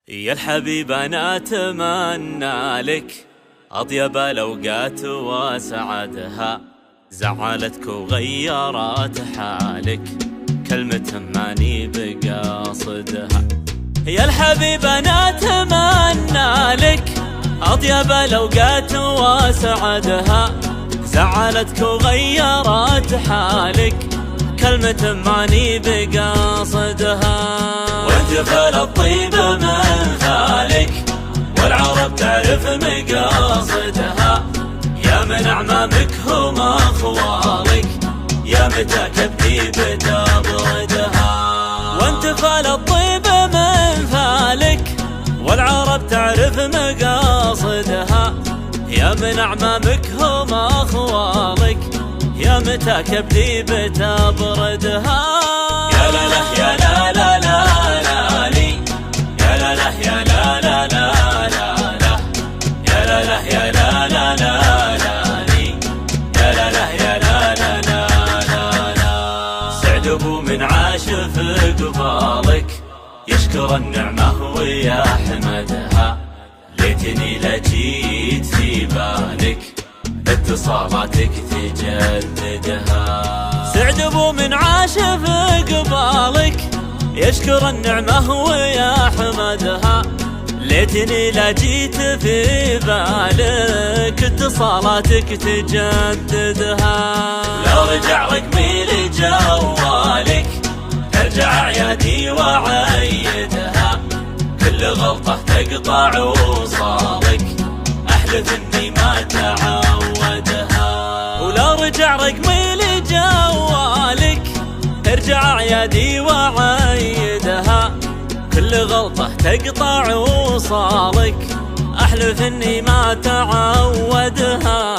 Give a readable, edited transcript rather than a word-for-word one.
يا الحبيب أنا أتمنى لك أطيب الأوقات وسعدها، زعلتك وغيرت حالك كلمة ماني بقاصدها. يا الحبيب أنا أتمنى لك أطيب الأوقات وسعدها، زعلتك وغيرت حالك كلمة ماني بقاصدها. وانجفل الطيب من ذلك والعرب تعرف مقاصدها، يا من أعمامك هم أخوالك يا متى كبدي بتبردها. وانتفل الطيب من ذلك والعرب تعرف مقاصدها، يا من أعمامك هم أخوالك يا متى كبدي بتبردها. يا لا لا يا لا لا لا لا لي، يا لا لا يا لا لا لا لا لا، يا لا لا يا لا لا لا لا لي، يا لا لا يا لا لا لا لا لا. سعد ابو من عاش في قبالك يشكر النعمة ويحمدها، ليتني لجيت في بالك اتصالاتك تجددها. سعد ابو من عاش في قبالك يشكر النعمة ويحمدها، ليتني لجيت في بالك اتصالاتك تجددها. لو رجع رقمي لجوالك ترجع عيادي وعيدها، كل غلطة تقطع وصالك أحلف إني ما تعودها. ولو رجع رقمي لجوالك ارجع عيادي وعيدها، كل غلطة تقطع وصالك أحلف إني ما تعودها.